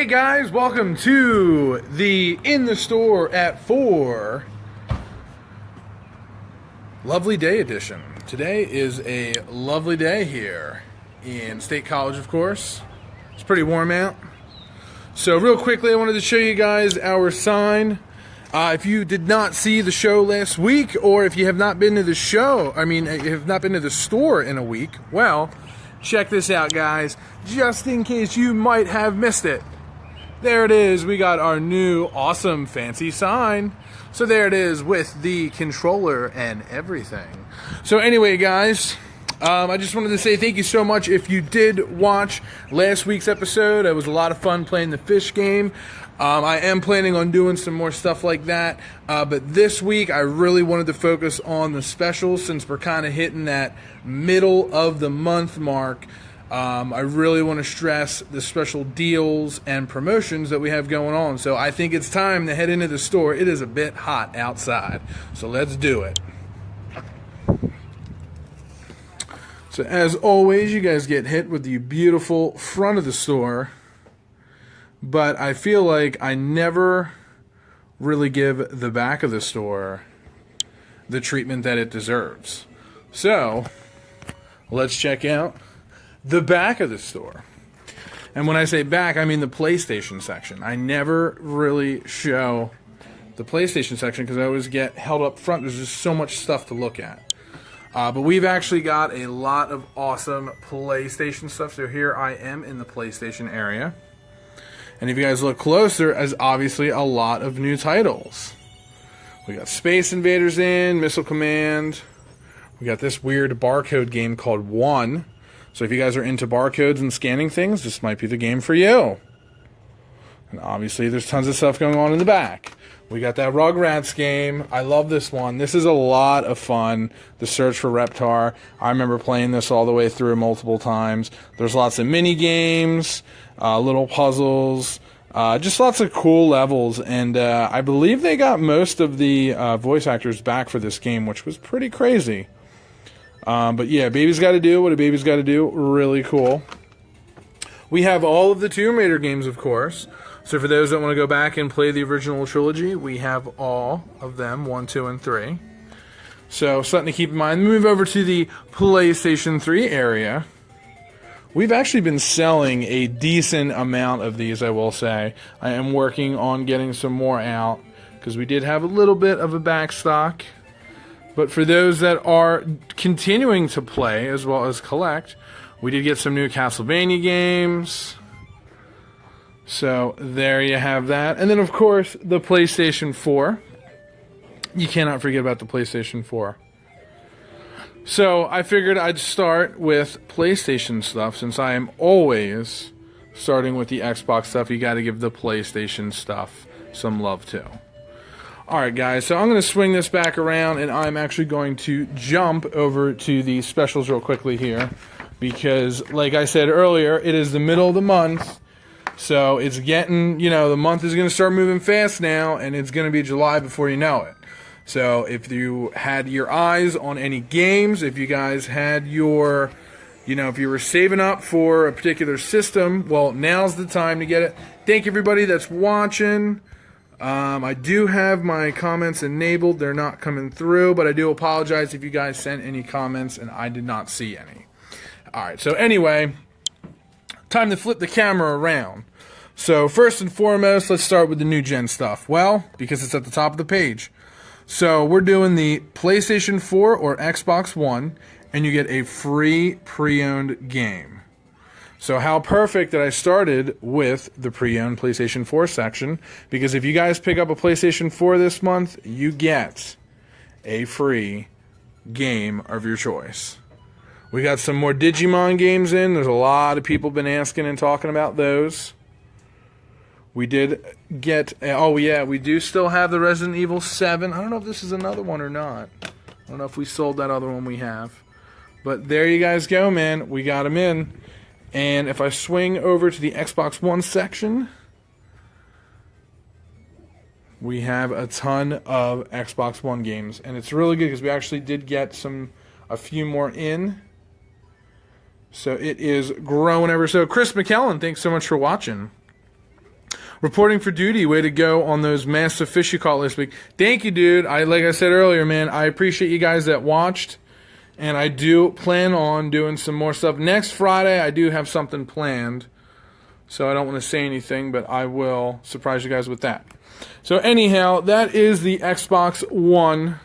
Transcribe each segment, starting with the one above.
Hey guys, welcome to the In the Store at 4 Lovely Day edition. Today is a lovely day here in State College, of course. It's pretty warm out. So real quickly, I wanted to show you guys our sign. If you did not see the show last week, or if you have not been to the you have not been to the store in a week, well, check this out, guys. Just in case you might have missed it. There it is. We got our new awesome fancy sign. So there it is with the controller and everything. So anyway, guys, I just wanted to say thank you so much if you did watch last week's episode. It was a lot of fun playing the fish game. I am planning on doing some more stuff like that. But this week, I really wanted to focus on the specials since we're kind of hitting that middle of the month mark. I really want to stress the special deals and promotions that we have going on. So I think it's time to head into the store. It is a bit hot outside. So let's do it. So as always, you guys get hit with the beautiful front of the store. But I feel like I never really give the back of the store the treatment that it deserves. So let's check out the back of the store. And when I say back, I mean the PlayStation section. I never really show the PlayStation section because I always get held up front. There's just so much stuff to look at. But we've actually got a lot of awesome PlayStation stuff. So here I am in the PlayStation area. And if you guys look closer, there's obviously a lot of new titles. We got Space Invaders Missile Command. We got this weird barcode game called One. So if you guys are into barcodes and scanning things, this might be the game for you. And obviously there's tons of stuff going on in the back. We got that Rugrats game. I love this one. This is a lot of fun. The Search for Reptar. I remember playing this all the way through multiple times. There's lots of mini games, little puzzles, just lots of cool levels. And I believe they got most of the voice actors back for this game, which was pretty crazy. But yeah, Baby's Gotta Do what a baby's gotta do. Really cool. We have all of the Tomb Raider games, of course. So for those that want to go back and play the original trilogy, we have all of them, 1, 2, and 3. So something to keep in mind. Move over to the PlayStation 3 area. We've actually been selling a decent amount of these, I will say. I am working on getting some more out because we did have a little bit of a back stock. But for those that are continuing to play as well as collect, we did get some new Castlevania games. So there you have that. And then, of course, the PlayStation 4. You cannot forget about the PlayStation 4. So I figured I'd start with PlayStation stuff since I am always starting with the Xbox stuff. You got to give the PlayStation stuff some love too. Alright guys, so I'm going to swing this back around and I'm actually going to jump over to the specials real quickly here. Because, like I said earlier, it is the middle of the month. So it's getting, the month is going to start moving fast now, and it's going to be July before you know it. So if you had your eyes on any games, if you guys had your, if you were saving up for a particular system, well, now's the time to get it. Thank you, everybody that's watching. I do have my comments enabled. They're not coming through, but I do apologize if you guys sent any comments and I did not see any. All right, so anyway, time to flip the camera around. So first and foremost, let's start with the new gen stuff. Well, because it's at the top of the page. So we're doing the PlayStation 4 or Xbox One, and you get a free pre-owned game. So how perfect that I started with the pre-owned PlayStation 4 section, because if you guys pick up a PlayStation 4 this month, you get a free game of your choice. We got some more Digimon games in. There's a lot of people been asking and talking about those. We did get, we do still have the Resident Evil 7. I don't know if this is another one or not. I don't know if we sold that other one we have. But there you guys go, man. We got them in. And if I swing over to the Xbox One section, we have a ton of Xbox One games. And it's really good because we actually did get a few more in. So it is growing ever so. Chris McKellen, thanks so much for watching. Reporting for duty. Way to go on those massive fish you caught this week. Thank you, dude. Like I said earlier, man, I appreciate you guys that watched. And I do plan on doing some more stuff. Next Friday, I do have something planned. So I don't want to say anything, but I will surprise you guys with that. So anyhow, that is the Xbox One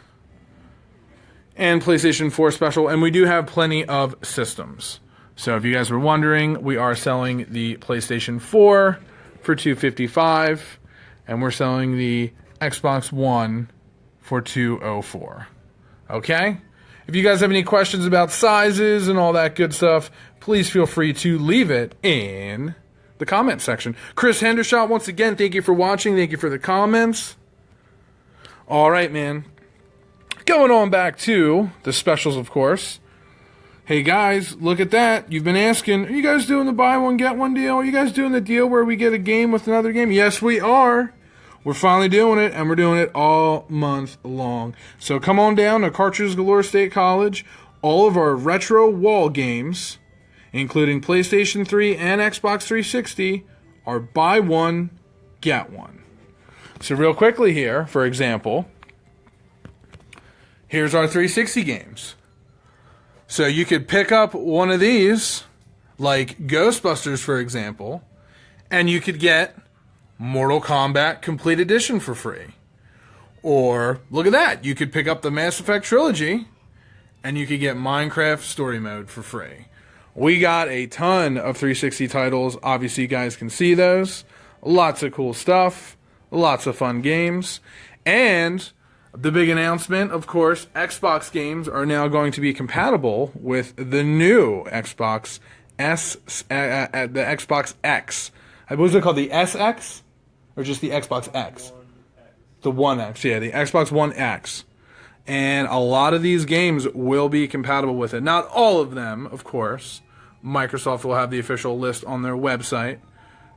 and PlayStation 4 special. And we do have plenty of systems. So if you guys were wondering, we are selling the PlayStation 4 for $255. And we're selling the Xbox One for $204. Okay? If you guys have any questions about sizes and all that good stuff, please feel free to leave it in the comment section. Chris Hendershot, once again, thank you for watching. Thank you for the comments. All right, man. Going on back to the specials, of course. Hey, guys, look at that. You've been asking, are you guys doing the buy one, get one deal? Are you guys doing the deal where we get a game with another game? Yes, we are. We're finally doing it, and we're doing it all month long. So come on down to Cartridge Galore State College. All of our retro wall games, including PlayStation 3 and Xbox 360, are buy one, get one. So real quickly here, for example, here's our 360 games. So you could pick up one of these, like Ghostbusters, for example, and you could get Mortal Kombat Complete Edition for free. Or, look at that, you could pick up the Mass Effect Trilogy, and you could get Minecraft Story Mode for free. We got a ton of 360 titles. Obviously, you guys can see those. Lots of cool stuff. Lots of fun games. And the big announcement, of course, Xbox games are now going to be compatible with the new Xbox the Xbox X. What was it called? The SX? Or just the Xbox X? The One X, yeah, the Xbox One X. And a lot of these games will be compatible with it. Not all of them, of course. Microsoft will have the official list on their website.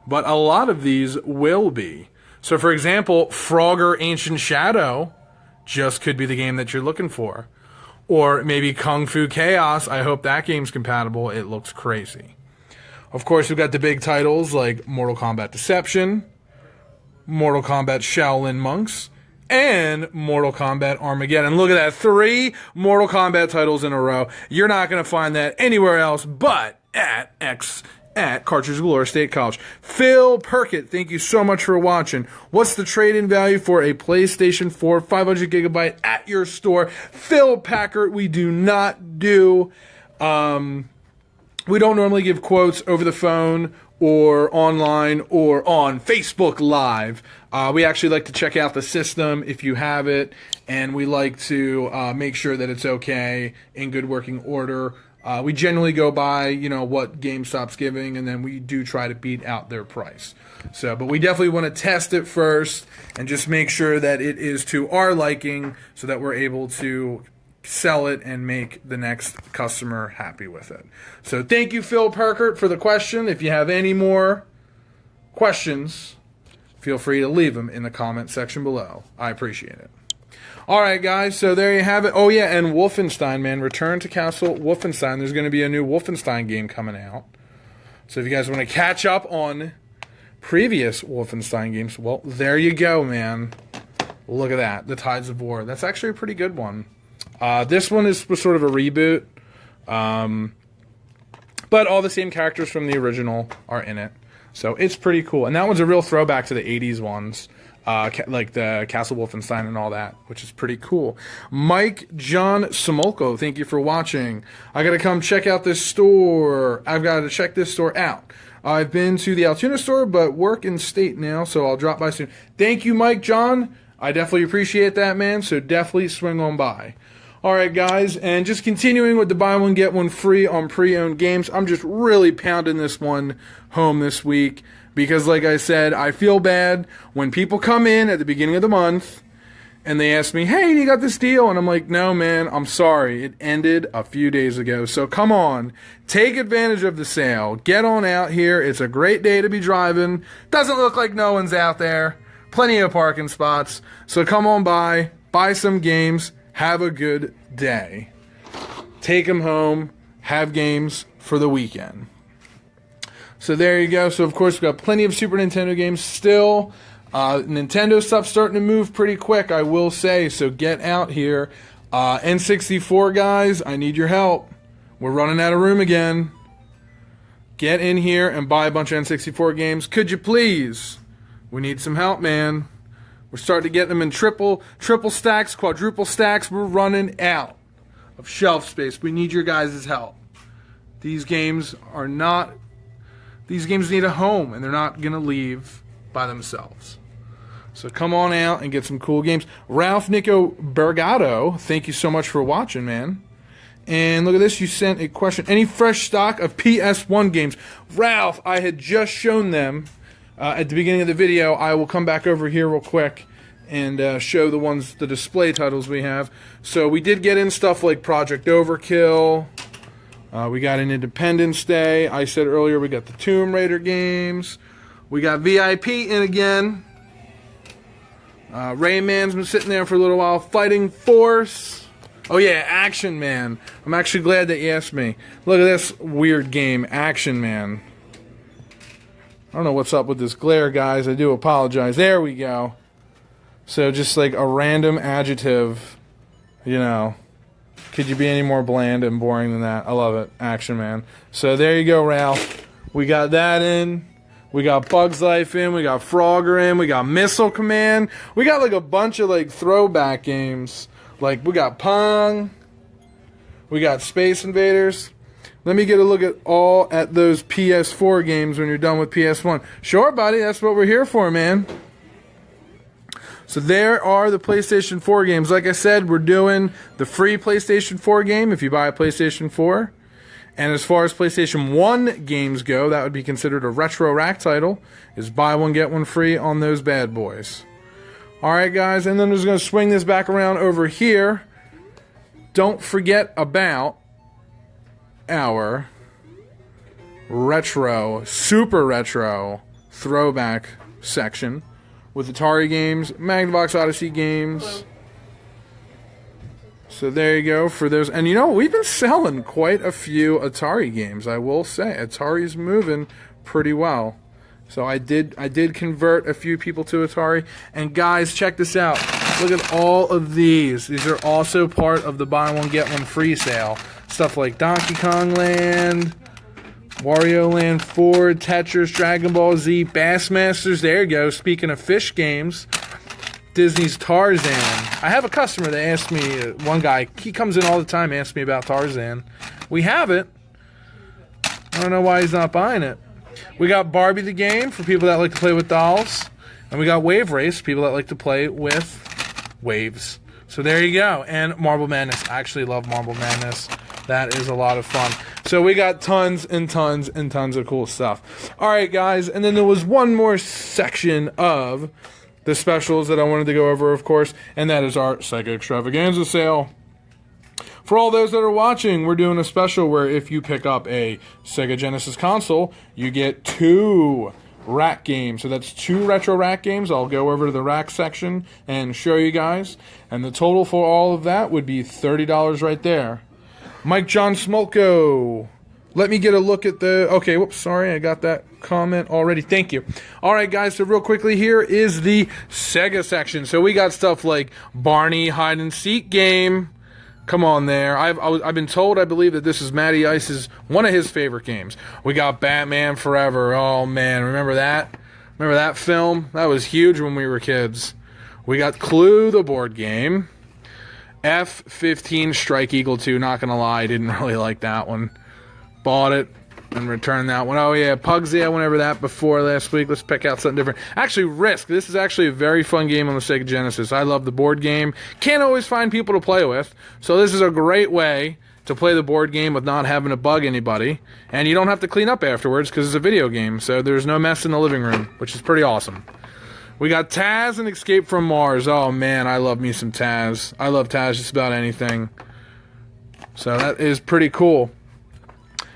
But a lot of these will be. So, for example, Frogger Ancient Shadow just could be the game that you're looking for. Or maybe Kung Fu Chaos. I hope that game's compatible. It looks crazy. Of course, we've got the big titles like Mortal Kombat Deception, Mortal Kombat Shaolin Monks, and Mortal Kombat Armageddon. Look at that. 3 Mortal Kombat titles in a row. You're not going to find that anywhere else but at Cartridge Galore State College. Phil Perkett, thank you so much for watching. What's the trade-in value for a PlayStation 4 500 gigabyte at your store? Phil Packard, we do not do... we don't normally give quotes over the phone or online or on Facebook Live. We actually like to check out the system if you have it, and we like to make sure that it's okay, in good working order. We generally go by, what GameStop's giving, and then we do try to beat out their price. So, but we definitely want to test it first and just make sure that it is to our liking so that we're able to sell it and make the next customer happy with it. So thank you, Phil Perkert, for the question. If you have any more questions, feel free to leave them in the comment section below. I appreciate it. All right, guys, so there you have it. Oh, yeah, and Wolfenstein, man. Return to Castle Wolfenstein. There's going to be a new Wolfenstein game coming out. So if you guys want to catch up on previous Wolfenstein games, well, there you go, man. Look at that, The Tides of War. That's actually a pretty good one. This one was sort of a reboot, but all the same characters from the original are in it. So it's pretty cool. And that one's a real throwback to the 80s ones, like the Castle Wolfenstein and all that, which is pretty cool. Mike John Samolko, thank you for watching. I got to come check out this store. I've got to check this store out. I've been to the Altoona store, but work in state now, so I'll drop by soon. Thank you, Mike John. I definitely appreciate that, man, so definitely swing on by. All right, guys, and just continuing with the buy one, get one free on pre-owned games. I'm just really pounding this one home this week because, like I said, I feel bad when people come in at the beginning of the month and they ask me, hey, you got this deal? And I'm like, no, man, I'm sorry. It ended a few days ago. So come on, take advantage of the sale. Get on out here. It's a great day to be driving. Doesn't look like no one's out there. Plenty of parking spots. So come on by, buy some games. Have a good day. Take them home. Have games for the weekend. So there you go. So, of course, we've got plenty of Super Nintendo games still. Nintendo stuff's starting to move pretty quick, I will say. So get out here. N64 guys, I need your help. We're running out of room again. Get in here and buy a bunch of N64 games. Could you please? We need some help, man. We're starting to get them in triple stacks, quadruple stacks. We're running out of shelf space. We need your guys' help. These games need a home, and they're not going to leave by themselves. So come on out and get some cool games. Ralph Nico Bergato, thank you so much for watching, man. And look at this, you sent a question. Any fresh stock of PS1 games? Ralph, I had just shown them at the beginning of the video. I will come back over here real quick and show the display titles we have. So we did get in stuff like Project Overkill. We got an Independence Day. I said earlier we got the Tomb Raider games. We got VIP in again. Rayman's been sitting there for a little while. Fighting Force. Oh yeah, Action Man. I'm actually glad that you asked me. Look at this weird game, Action Man. I don't know what's up with this glare, guys. I do apologize. There we go. So just like a random adjective, you know. Could you be any more bland and boring than that? I love it. Action Man. So there you go, Ralph. We got that in. We got Bug's Life in. We got Frogger in. We got Missile Command. We got like a bunch of like throwback games. Like we got Pong. We got Space Invaders. Let me get a look at those PS4 games when you're done with PS1. Sure, buddy. That's what we're here for, man. So there are the PlayStation 4 games. Like I said, we're doing the free PlayStation 4 game if you buy a PlayStation 4. And as far as PlayStation 1 games go, that would be considered a retro rack title. Is buy one, get one free on those bad boys. Alright, guys, and then I'm just going to swing this back around over here. Don't forget about our retro, super retro throwback section with Atari games, Magnavox Odyssey games. Hello. So there you go for those. And you know, we've been selling quite a few Atari games, I will say. Atari's moving pretty well. So I did convert a few people to Atari. And guys, check this out. Look at all of these. These are also part of the buy one get one free sale. Stuff like Donkey Kong Land, Wario Land 4, Tetris, Dragon Ball Z, Bassmasters. There you go. Speaking of fish games, Disney's Tarzan. I have a customer that asked me, one guy, he comes in all the time, asks me about Tarzan. We have it. I don't know why he's not buying it. We got Barbie the game for people that like to play with dolls. And we got Wave Race, people that like to play with waves. So there you go. And Marble Madness. I actually love Marble Madness. That is a lot of fun. So we got tons and tons and tons of cool stuff. Alright, guys. And then there was one more section of the specials that I wanted to go over, of course, and that is our Sega Extravaganza sale. For all those that are watching, we're doing a special where if you pick up a Sega Genesis console, you get 2 rack games. So that's 2 retro rack games. I'll go over to the rack section and show you guys. And the total for all of that would be $30 right there. Mike John Smolko. Let me get a look at the... Okay, whoops, sorry, I got that comment already. Thank you. All right, guys, so real quickly, here is the Sega section. So we got stuff like Barney Hide-and-Seek game. Come on there. I've been told, I believe, that this is Matty Ice's, one of his favorite games. We got Batman Forever. Oh, man, remember that? Remember that film? That was huge when we were kids. We got Clue, the board game. F-15 Strike Eagle 2, not going to lie, I didn't really like that one. Bought it and returned that one. Oh yeah, Pugsy, I went over that before last week. Let's pick out something different. Actually, Risk. This is actually a very fun game on the Sega Genesis. I love the board game. Can't always find people to play with, so this is a great way to play the board game with not having to bug anybody. And you don't have to clean up afterwards because it's a video game, so there's no mess in the living room, which is pretty awesome. We got Taz and Escape from Mars. Oh man, I love me some Taz. I love Taz just about anything. So that is pretty cool.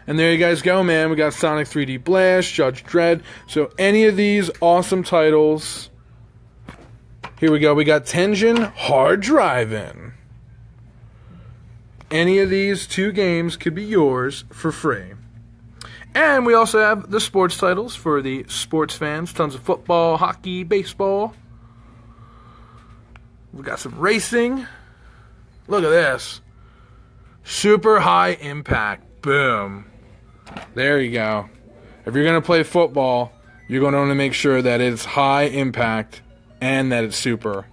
And there you guys go, man. We got Sonic 3D Blast, Judge Dredd. So any of these awesome titles. Here we go. We got Tengen Hard Driving. Any of these 2 games could be yours for free. And we also have the sports titles for the sports fans. Tons of football, hockey, baseball. We've got some racing. Look at this. Super high impact. Boom. There you go. If you're going to play football, you're going to want to make sure that it's high impact and that it's super.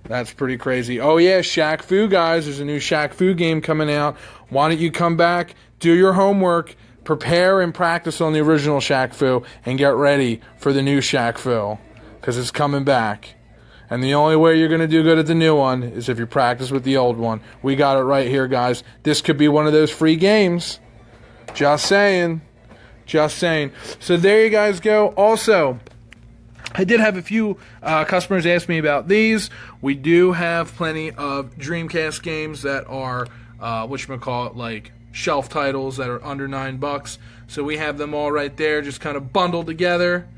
That's pretty crazy. Oh, yeah, Shaq Fu, guys. There's a new Shaq Fu game coming out. Why don't you come back, do your homework, prepare and practice on the original Shaq Fu, and get ready for the new Shaq Fu, because it's coming back. And the only way you're going to do good at the new one is if you practice with the old one. We got it right here, guys. This could be one of those free games. Just saying. Just saying. So there you guys go. Also, I did have a few customers ask me about these. We do have plenty of Dreamcast games that are, whatchamacallit, like shelf titles that are under $9. So we have them all right there, just kind of bundled together.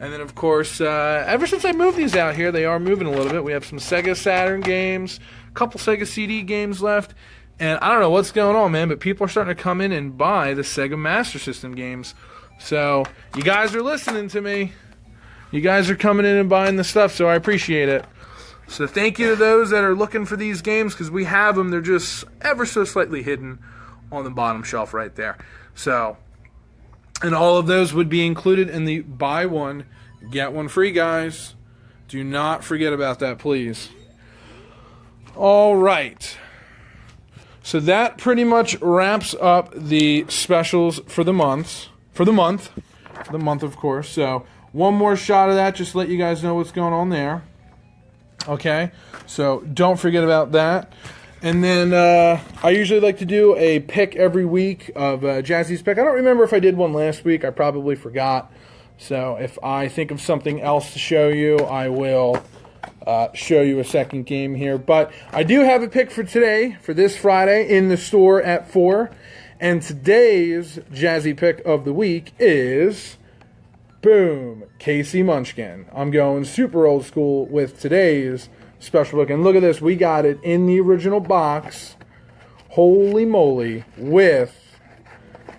And then, of course, ever since I moved these out here, they are moving a little bit. We have some Sega Saturn games, a couple Sega CD games left. And I don't know what's going on, man, but people are starting to come in and buy the Sega Master System games. So you guys are listening to me. You guys are coming in and buying the stuff, so I appreciate it. So thank you to those that are looking for these games, because we have them. They're just ever so slightly hidden on the bottom shelf right there. So, and all of those would be included in the buy one, get one free, guys. Do not forget about that, please. All right. So that pretty much wraps up the specials for the month. For the month, of course. So one more shot of that, just to let you guys know what's going on there. Okay, so don't forget about that. And then I usually like to do a pick every week of Jazzy's pick. I don't remember if I did one last week. I probably forgot. So if I think of something else to show you, I will show you a second game here. But I do have a pick for today, for this Friday, in the store at 4. And today's Jazzy pick of the week is, boom, Casey Munchkin. I'm going super old school with today's special look. And look at this. We got it in the original box. Holy moly. With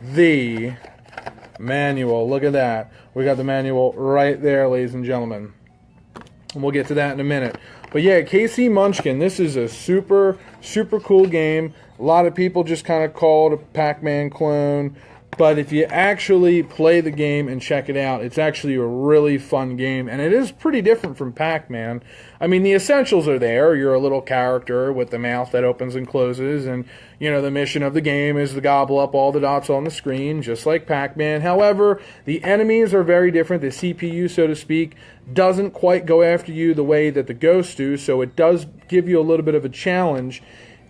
the manual. Look at that. We got the manual right there, ladies and gentlemen. And we'll get to that in a minute. But yeah, Casey Munchkin. This is a super, super cool game. A lot of people just kind of call it a Pac-Man clone. But if you actually play the game and check it out, it's actually a really fun game. And it is pretty different from Pac-Man. I mean, the essentials are there. You're a little character with the mouth that opens and closes. And, you know, the mission of the game is to gobble up all the dots on the screen, just like Pac-Man. However, the enemies are very different. The CPU, so to speak, doesn't quite go after you the way that the ghosts do. So it does give you a little bit of a challenge.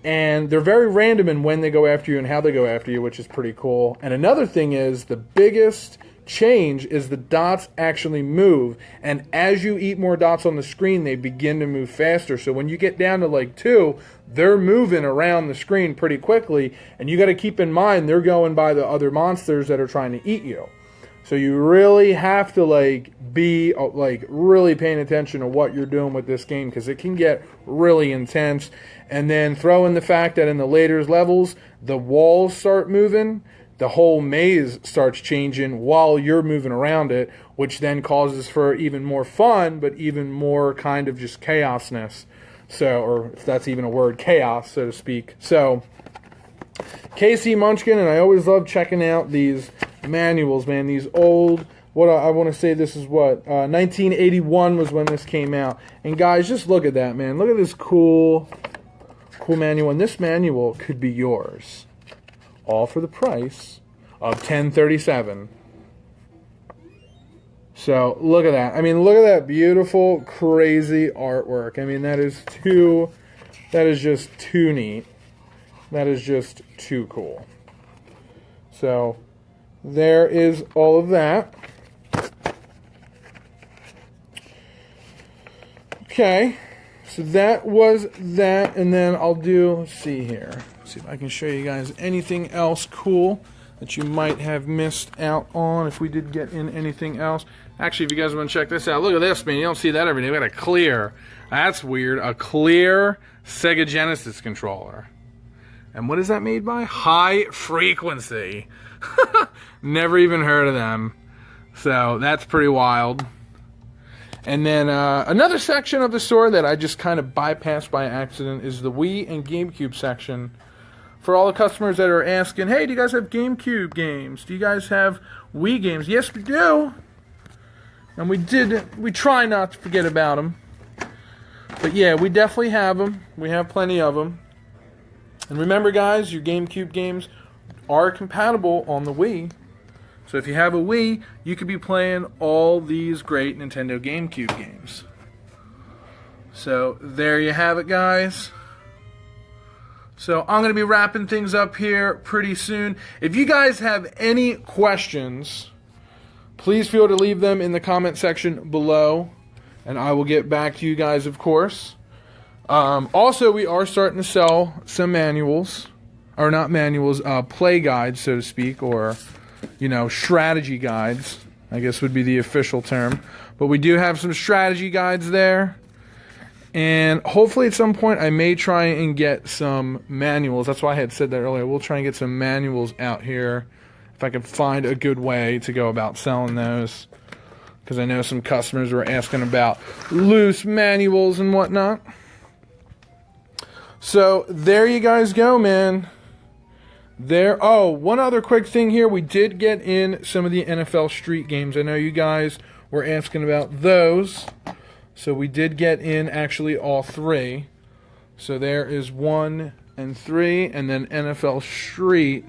And they're very random in when they go after you and how they go after you, which is pretty cool. And another thing is, the biggest change is the dots actually move. And as you eat more dots on the screen, they begin to move faster. So when you get down to like 2, they're moving around the screen pretty quickly. And you got to keep in mind, they're going by the other monsters that are trying to eat you. So you really have to be really paying attention to what you're doing with this game, because it can get really intense. And then throw in the fact that in the later levels, the walls start moving, the whole maze starts changing while you're moving around it, which then causes for even more fun, but even more kind of just chaosness. So, or if that's even a word, chaos, so to speak. So, Casey Munchkin, and I always love checking out these manuals, man. These old, I want to say this is 1981 was when this came out. And guys, just look at that, man. Look at this cool manual. And this manual could be yours, all for the price of $10.37. So look at that. I mean, look at that beautiful, crazy artwork. I mean, that is just too neat. That is just too cool. So there is all of that. Okay, so that was that, and then let's see here. See if I can show you guys anything else cool that you might have missed out on if we did get in anything else. Actually, if you guys want to check this out, look at this, man. You don't see that every day. We got a clear, that's weird, a clear Sega Genesis controller. And what is that made by? High Frequency. Never even heard of them. So that's pretty wild. And then another section of the store that I just kind of bypassed by accident is the Wii and GameCube section. For all the customers that are asking, hey, do you guys have GameCube games? Do you guys have Wii games? Yes, we do. And we try not to forget about them. But yeah, we definitely have them. We have plenty of them. And remember, guys, your GameCube games are compatible on the Wii. So if you have a Wii, you could be playing all these great Nintendo GameCube games. So there you have it, guys. So I'm going to be wrapping things up here pretty soon. If you guys have any questions, please feel to leave them in the comment section below, and I will get back to you guys, of course. Also, we are starting to sell some manuals, or not manuals, play guides, so to speak, or, strategy guides, I guess would be the official term. But we do have some strategy guides there. And hopefully at some point I may try and get some manuals. That's why I had said that earlier. We'll try and get some manuals out here if I can find a good way to go about selling those. Because I know some customers were asking about loose manuals and whatnot. So there you guys go, man. Oh, one other quick thing here. We did get in some of the NFL Street games. I know you guys were asking about those. So we did get in actually all three. So there is 1 and 3, and then NFL Street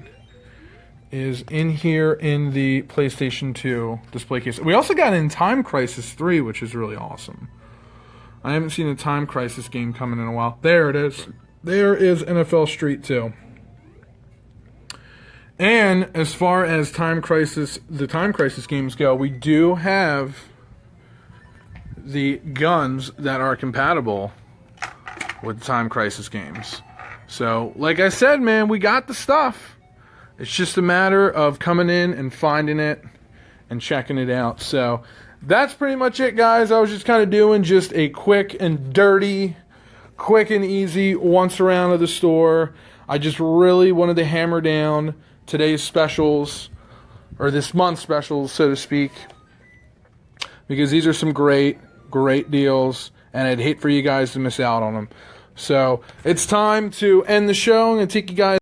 is in here in the PlayStation 2 display case. We also got in Time Crisis 3, which is really awesome. I haven't seen a Time Crisis game coming in a while. There it is. There is NFL Street 2. And as far as the Time Crisis games go, we do have the guns that are compatible with Time Crisis games. So, like I said, man, we got the stuff. It's just a matter of coming in and finding it and checking it out. So, that's pretty much it, guys. I was just kind of doing just a quick and dirty, quick and easy once around of the store. I just really wanted to hammer down today's specials, or this month's specials, so to speak, because these are some great deals, and I'd hate for you guys to miss out on them. So it's time to end the show. I'm going to take you guys